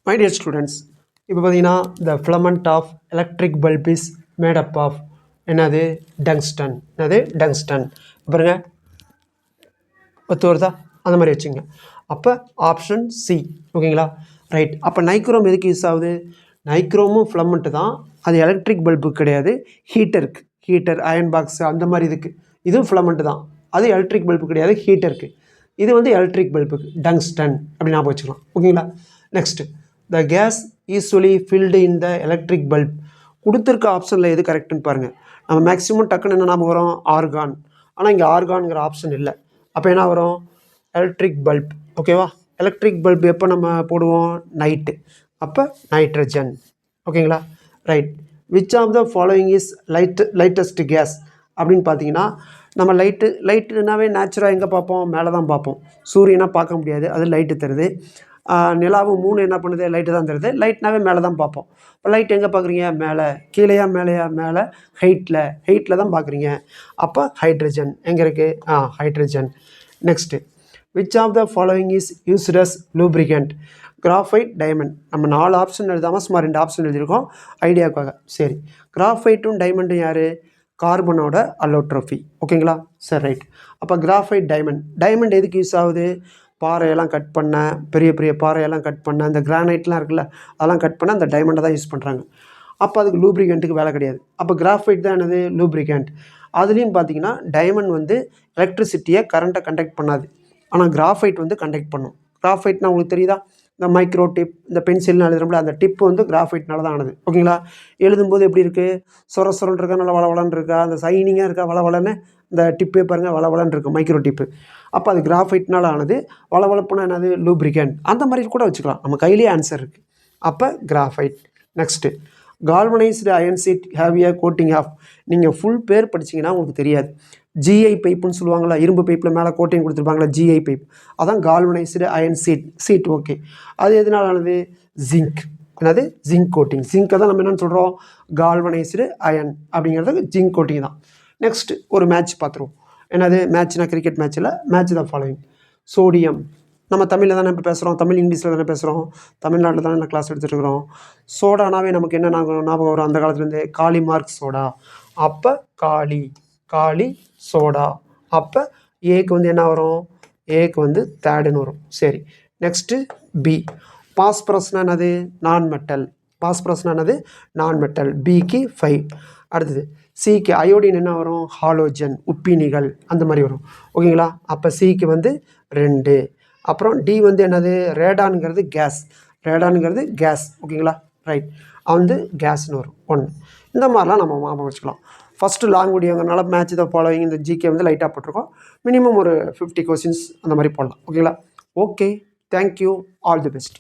My dear students, இப்போ பார்த்தீங்கன்னா the filament of electric bulb is made up of என்னது tungsten. என்னது tungsten பாருங்க ஒத்து வருதா அந்த மாதிரி வச்சுங்க. அப்போ ஆப்ஷன் சி ஓகேங்களா ரைட். அப்போ நைக்ரோம் எதுக்கு யூஸ் ஆகுது? நைக்ரோமும் ஃபிலமெண்ட்டு தான், அது எலக்ட்ரிக் பல்பு கிடையாது, ஹீட்டருக்கு. ஹீட்டர் அயன் பாக்ஸ் அந்த மாதிரி இதுக்கு இதுவும் ஃபிலமெண்ட்டு தான், அது எலக்ட்ரிக் பல்பு கிடையாது, ஹீட்டருக்கு. இது வந்து எலக்ட்ரிக் பல்புக்கு டங்ஸ்டன் அப்படி ஞாபகம் வச்சுக்கலாம் ஓகேங்களா. Next the gas usually filled in the electric bulb. கொடுத்துருக்க ஆப்ஷனில் எது கரெக்டுன்னு பாருங்கள். நம்ம மேக்ஸிமம் டக்குன்னு என்ன ஞாபகம் வரும்? ஆர்கான். ஆனால் இங்கே ஆர்கான்ங்கிற ஆப்ஷன் இல்லை. அப்போ என்ன வரும்? எலக்ட்ரிக் பல்ப் ஓகேவா. எலக்ட்ரிக் பல்ப் எப்போ நம்ம போடுவோம்? நைட்டு. அப்போ நைட்ரஜன் ஓகேங்களா right. Which of the following is lightest gas அப்படின்னு பார்த்தீங்கன்னா, நம்ம லைட்டுனாவே நேச்சுராக எங்கே பார்ப்போம்? மேலே தான் பார்ப்போம். சூரியனாக பார்க்க முடியாது, அது லைட்டு தருது. நிலாவும் மூணு என்ன பண்ணுது? லைட்டு தான் தருது. லைட்னாவே மேலே தான் பார்ப்போம். இப்போ லைட் எங்கே பார்க்குறீங்க? மேலே. கீழேயா மேலேயா? மேலே. ஹைட்டில் தான் பார்க்குறீங்க. அப்போ ஹைட்ரஜன் எங்கே இருக்குது? Hydrogen. Next which of the following is used as lubricant? Graphite, diamond. நம்ம 4 ஆப்ஷன் எழுதாமல் சும்மா 2 ஆப்ஷன் எழுதியிருக்கோம் ஐடியாவுக்காக. சரி, கிராஃபைட்டும் டைமண்டும் யார்? கார்பனோட அல்லோட்ரோஃபி ஓகேங்களா. சரி ரைட். அப்போ கிராஃபைட், டைமண்ட் எதுக்கு யூஸ் ஆகுது? பாறையெல்லாம் கட் பண்ண, பெரிய பெரிய பாறையெல்லாம் கட் பண்ண, இந்த கிரானைட்லாம் இருக்குல்ல அதெல்லாம் கட் பண்ண அந்த டைமண்டை தான் யூஸ் பண்ணுறாங்க. அப்போ அதுக்கு லூப்ரிகண்ட்டுக்கு வேலை கிடையாது. அப்போ கிராஃபைட் தான் என்னது? லூப்ரிகண்ட். அதுலேயும் பார்த்தீங்கன்னா டைமண்ட் வந்து எலக்ட்ரிசிட்டியை கரண்ட்டை கண்டக்ட் பண்ணாது, ஆனால் கிராஃபைட் வந்து கண்டக்ட் பண்ணும். கிராஃபைட்னா உங்களுக்கு தெரியுதா? இந்த மைக்ரோ டிப், இந்த பென்சில்னு எழுதுறோம்ல அந்த டிப்பு வந்து கிராஃபைட்னால தான் ஆனது ஓகேங்களா. எழுதும்போது எப்படி இருக்குது? சொரன்னு இருக்கா, நல்லா வளவலன்னு இருக்கா, அந்த சைனிங்காக இருக்கா, வளவலன்னு இந்த டிப்பே பாருங்கள் வளவலன்னு இருக்குது மைக்ரோ டிப்பு. அப்போ அது கிராஃபைட்னால ஆனது. வளவளப்புனா என்னது? லூப்ரிகண்ட். அந்த மாதிரி கூட வச்சுக்கலாம், நம்ம கையிலேயே ஆன்சர் இருக்குது. அப்போ graphite. Next galvanised iron sheet have a coating of. நீங்கள் ஃபுல் பேர் படிச்சிங்கன்னா உங்களுக்கு தெரியாது. ஜிஐ பைப்புன்னு சொல்லுவாங்களா, இரும்பு பைப்பில் மேலே கோட்டிங் கொடுத்துருப்பாங்களா, ஜிஐ பைப். அதான் கால்வனைஸ்டு அயன் சீட் ஓகே. அது எதனால ஆனது? ஜிங்க். என்னது? Zinc coating. ஜிங்க்கை தான் நம்ம என்னென்னு சொல்கிறோம்? கால்வனைஸ்டு அயன் அப்படிங்கிறது ஜிங்க் கோட்டிங் தான். நெக்ஸ்ட் ஒரு மேட்ச் பார்த்துருவோம். என்னது மேட்ச்னா? கிரிக்கெட் மேட்ச்சில் மேட்ச் தான் ஃபாலோயிங். சோடியம். நம்ம தமிழில் தானே இப்போ பேசுகிறோம், தமிழ் இங்கிலீஷில் தானே பேசுகிறோம், தமிழ்நாட்டில் தானே நான் கிளாஸ் எடுத்துகிட்டு இருக்கிறோம். சோடானாவே நமக்கு என்ன ஞாபகம் வரும்? அந்த காலத்துலேருந்து காளி மார்க் சோடா. அப்போ காளி சோடா. அப்போ ஏக்கு வந்து என்ன வரும்? ஏக்கு வந்து தேர்டுன்னு வரும். சரி, நெக்ஸ்ட்டு பி. பாஸ்பரஸ்னா என்னது? நான் மெட்டல். பாஸ்பரஸ்னா என்னது? நான் மெட்டல். பிக்கு 5. அடுத்தது சிக்கு அயோடின் என்ன வரும்? ஹாலோஜன், உப்பினிகள் அந்த மாதிரி வரும் ஓகேங்களா. அப்போ சிக்கு வந்து 2. அப்புறம் டி வந்து என்னது? ரேடானுங்கிறது கேஸ் ஓகேங்களா ரைட். வந்து கேஸ்னு வரும் 1. இந்த மாதிரிலாம் நம்ம ஞாபகம் வச்சுக்கலாம். ஃபஸ்ட்டு லாங் வீடியோங்கிறனால மேட்ச் தான் ஃபாலோவிங் இந்த ஜிகே வந்து லைட்டாக போட்டிருக்கோம். மினிமம் ஒரு 50 கொஸ்டின்ஸ் அந்த மாதிரி போடலாம் ஓகேங்களா. Okay, thank you, all the best.